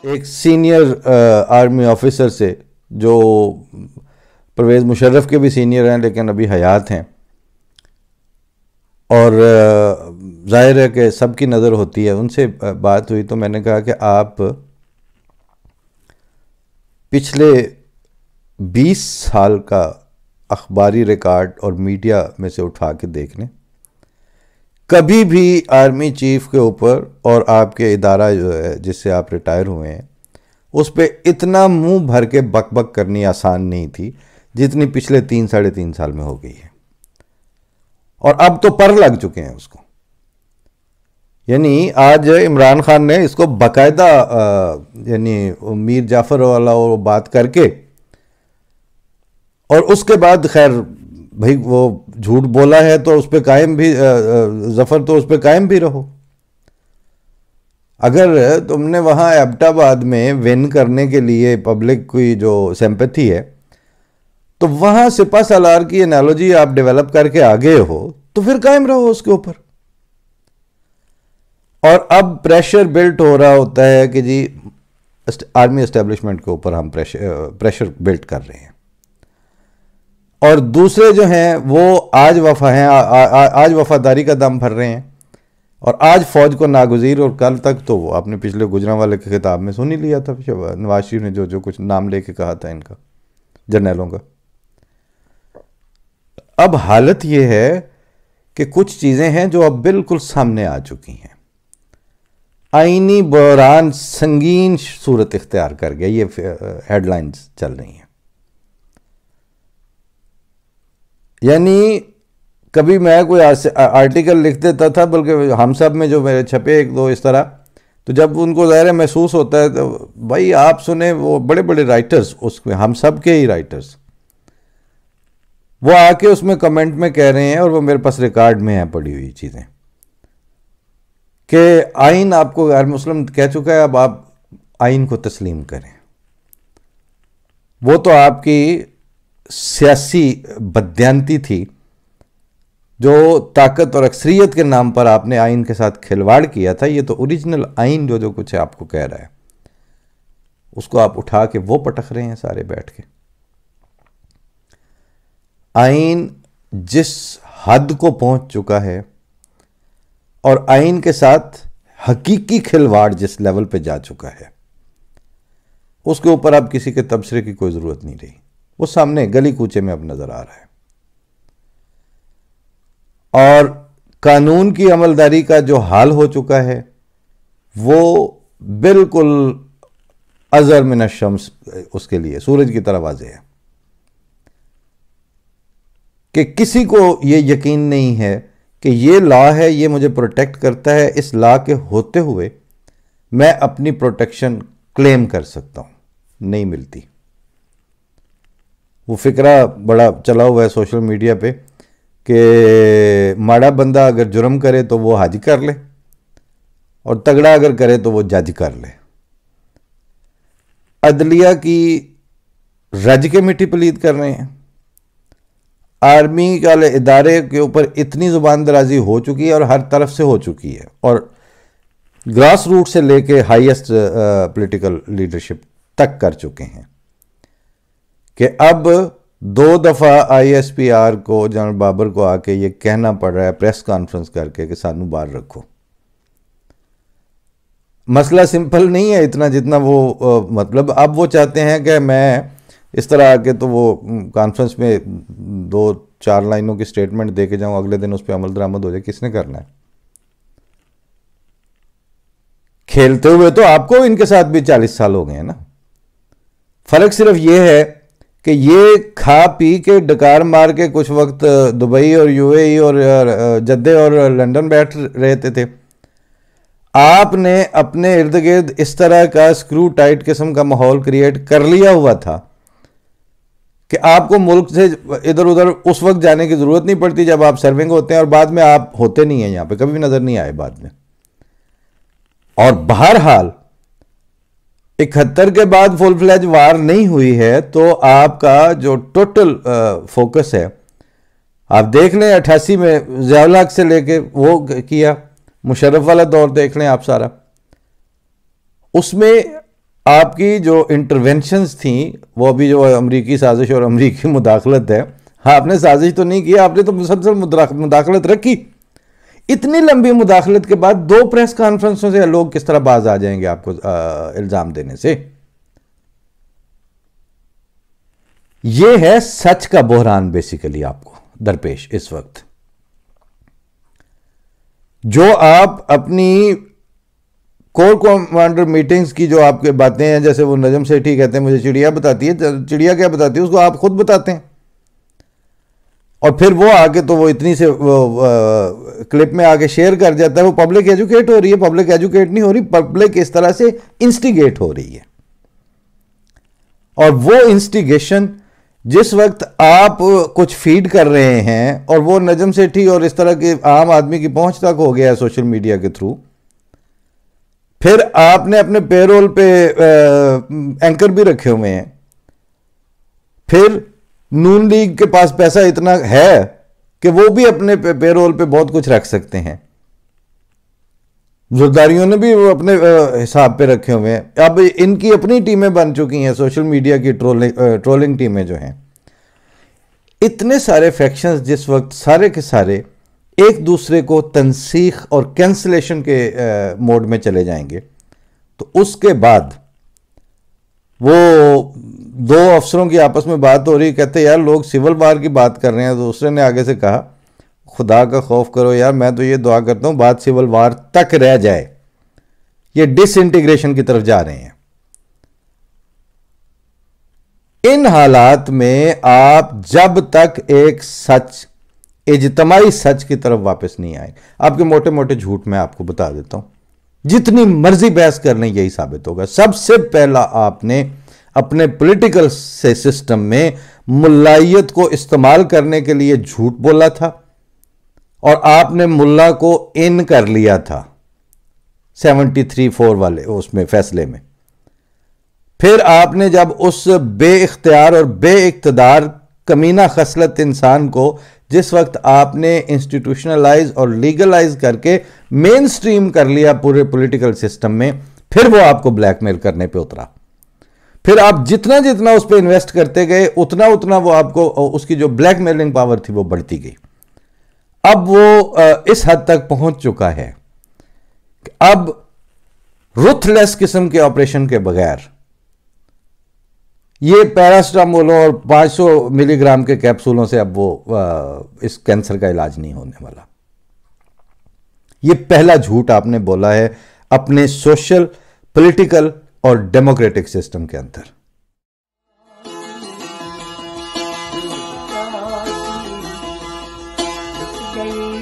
एक senior army officer से, जो परवेज़ मुशर्रफ के भी सीनियर हैं लेकिन अभी हयात हैं, और जाहिर है कि सबकी नज़र होती है, उनसे बात हुई तो मैंने कहा कि आप पिछले 20 साल का अखबारी रिकॉर्ड और मीडिया में से उठा के देख लें, कभी भी आर्मी चीफ के ऊपर और आपके इदारा जो है जिससे आप रिटायर हुए हैं उस पर इतना मुंह भर के बक बक करनी आसान नहीं थी जितनी पिछले 3-3.5 साल में हो गई है। और अब तो पर लग चुके हैं उसको। यानी आज इमरान खान ने इसको बाकायदा यानी मीर जाफ़र वाला वो बात करके, और उसके बाद खैर भाई वो झूठ बोला है तो उस पर कायम भी जफ़र, तो उस पर कायम भी रहो। अगर तुमने वहाँ एबटाबाद में विन करने के लिए पब्लिक की जो सिंपैथी है, तो वहाँ सिपा सालार की एनालॉजी आप डेवलप करके आगे हो तो फिर कायम रहो उसके ऊपर। और अब प्रेशर बिल्ट हो रहा होता है कि जी आर्मी एस्टेब्लिशमेंट के ऊपर हम प्रेशर बिल्ट कर रहे हैं, और दूसरे जो हैं वो आज वफा हैं, आज वफादारी का दम भर रहे हैं, और आज फौज को नागुज़ीर, और कल तक तो वो आपने पिछले गुजरांवाले के खिताब में सुन ही लिया था नवाज शरीफ ने जो कुछ नाम लेके कहा था इनका, जर्नैलों का। अब हालत ये है कि कुछ चीज़ें हैं जो अब बिल्कुल सामने आ चुकी हैं। आईनी बहरान संगीन सूरत इख्तियार कर गया, ये हेडलाइंस चल रही हैं। यानी कभी मैं कोई आर्टिकल लिख देता था, बल्कि हम सब में जो मेरे छपे एक दो इस तरह, तो जब उनको ज़ाहिर महसूस होता है तो भाई आप सुने, वो बड़े बड़े राइटर्स, उसमें हम सब के ही राइटर्स, वो आके उसमें कमेंट में कह रहे हैं, और वो मेरे पास रिकॉर्ड में है पड़ी हुई चीज़ें, कि आइन आपको गैर मुस्लिम कह चुका है, अब आप आइन को तस्लीम करें। वो तो आपकी सियासी बददियानती थी, जो ताकत और अक्सरियत के नाम पर आपने आइन के साथ खिलवाड़ किया था। ये तो ओरिजिनल आइन जो कुछ है आपको कह रहा है, उसको आप उठा के वो पटक रहे हैं सारे बैठ के। आइन जिस हद को पहुंच चुका है, और आइन के साथ हकीकी खिलवाड़ जिस लेवल पे जा चुका है, उसके ऊपर अब किसी के तबसरे की कोई ज़रूरत नहीं रही। वो सामने गली कूचे में अब नज़र आ रहा है। और कानून की अमलदारी का जो हाल हो चुका है वो बिल्कुल अज़र मिन अश-शम्स उसके लिए सूरज की तरह वाज़ेह है कि किसी को ये यकीन नहीं है कि ये लॉ है, ये मुझे प्रोटेक्ट करता है, इस लॉ के होते हुए मैं अपनी प्रोटेक्शन क्लेम कर सकता हूँ, नहीं मिलती। वो फिक्रा बड़ा चला हुआ है सोशल मीडिया पे कि माड़ा बंदा अगर जुर्म करे तो वो हज कर ले, और तगड़ा अगर करे तो वो जज कर ले। अदलिया की रज के मिट्टी पलीद कर रहे हैं। आर्मी वाले इदारे के ऊपर इतनी ज़ुबान दराजी हो चुकी है, और हर तरफ से हो चुकी है, और ग्रास रूट से लेके हाईएस्ट पॉलिटिकल लीडरशिप तक कर चुके हैं कि अब 2 दफ़ा ISPR को, जनरल बाबर को आके ये कहना पड़ रहा है प्रेस कॉन्फ्रेंस करके कि सानू बाहर रखो। मसला सिंपल नहीं है इतना जितना वो मतलब अब वो चाहते हैं कि मैं इस तरह आके तो वो कॉन्फ्रेंस में 2-4 लाइनों की स्टेटमेंट दे के जाऊँ, अगले दिन उस पर अमल दरामद हो जाए। किसने करना है? खेलते हुए तो आपको इनके साथ भी 40 साल हो गए हैं ना। फर्क सिर्फ ये है कि ये खा पी के डकार मार के कुछ वक्त दुबई और UAE और जद्दे और लंदन बैठ रहते थे। आपने अपने इर्द गिर्द इस तरह का स्क्रू टाइट किस्म का माहौल क्रिएट कर लिया हुआ था कि आपको मुल्क से इधर उधर उस वक्त जाने की ज़रूरत नहीं पड़ती जब आप सर्विंग होते हैं, और बाद में आप होते नहीं हैं, यहाँ पे कभी भी नज़र नहीं आए बाद में। और बहरहाल 71 के बाद फुल फ्लैज वार नहीं हुई है, तो आपका जो टोटल फोकस है आप देख लें 88 में ज़िया-उल-हक से लेके वो किया, मुशर्रफ वाला दौर देख लें आप सारा, उसमें आपकी जो इंटरवेंशंस थी वो अभी जो अमरीकी साजिश और अमरीकी मुदाखलत है, हाँ आपने साजिश तो नहीं की, आपने तो मुसलसल मुदाखलत रखी। इतनी लंबी मुदाखलत के बाद 2 प्रेस कॉन्फ्रेंसों से लोग किस तरह बाज आ जाएंगे आपको इल्ज़ाम देने से? यह है सच का बहरान बेसिकली आपको दरपेश इस वक्त। जो आप अपनी कोर कमांडर मीटिंग्स की जो आपके बातें हैं, जैसे वो नजम सेठी कहते हैं मुझे चिड़िया बताती है, चिड़िया क्या बताती है उसको आप खुद बताते हैं, और फिर वो आके तो वो इतनी से क्लिप में आके शेयर कर जाता है। वो पब्लिक एजुकेट हो रही है, पब्लिक एजुकेट नहीं हो रही, पब्लिक इस तरह से इंस्टिगेट हो रही है। और वो इंस्टिगेशन जिस वक्त आप कुछ फीड कर रहे हैं और वो नजम सेठी और इस तरह के आम आदमी की पहुंच तक हो गया है सोशल मीडिया के थ्रू, फिर आपने अपने पेरोल पे एंकर भी रखे हुए हैं, फिर नून लीग के पास पैसा इतना है कि वो भी अपने पेरोल पे बहुत कुछ रख सकते हैं, ज़रदारियों ने भी वो अपने हिसाब पे रखे हुए हैं। अब इनकी अपनी टीमें बन चुकी हैं, सोशल मीडिया की ट्रोलिंग टीमें जो हैं। इतने सारे फैक्शंस जिस वक्त सारे के सारे एक दूसरे को तनसीख और कैंसलेशन के मोड में चले जाएंगे, तो उसके बाद वो 2 अफसरों की आपस में बात हो रही, कहते यार लोग सिविल वार की बात कर रहे हैं, तो दूसरे ने आगे से कहा खुदा का खौफ करो यार, मैं तो ये दुआ करता हूं बात सिविल वार तक रह जाए। ये डिसइंटीग्रेशन की तरफ जा रहे हैं। इन हालात में आप जब तक एक सच, इज्तमाई सच की तरफ वापस नहीं आए, आपके मोटे मोटे झूठ मैं आपको बता देता हूं, जितनी मर्जी बहस करने यही साबित होगा। सबसे पहला आपने अपने पॉलिटिकल सिस्टम में मुल्लायत को इस्तेमाल करने के लिए झूठ बोला था, और आपने मुल्ला को इन कर लिया था 73-4 वाले उसमें फैसले में। फिर आपने जब उस बेइख्तियार और बेइक्तदार कमीना खसलत इंसान को जिस वक्त आपने इंस्टीट्यूशनलाइज और लीगलाइज करके मेन स्ट्रीम कर लिया पूरे पॉलिटिकल सिस्टम में, फिर वो आपको ब्लैकमेल करने पे उतरा। फिर आप जितना जितना उस पर इन्वेस्ट करते गए उतना उतना वो आपको उसकी जो ब्लैकमेलिंग पावर थी वो बढ़ती गई। अब वो इस हद तक पहुंच चुका है कि अब रुथलेस किस्म के ऑपरेशन के बगैर ये पैरास्टामोल और 500 मिलीग्राम के कैप्सूलों से अब वो इस कैंसर का इलाज नहीं होने वाला। ये पहला झूठ आपने बोला है अपने सोशल, पॉलिटिकल और डेमोक्रेटिक सिस्टम के अंदर। गई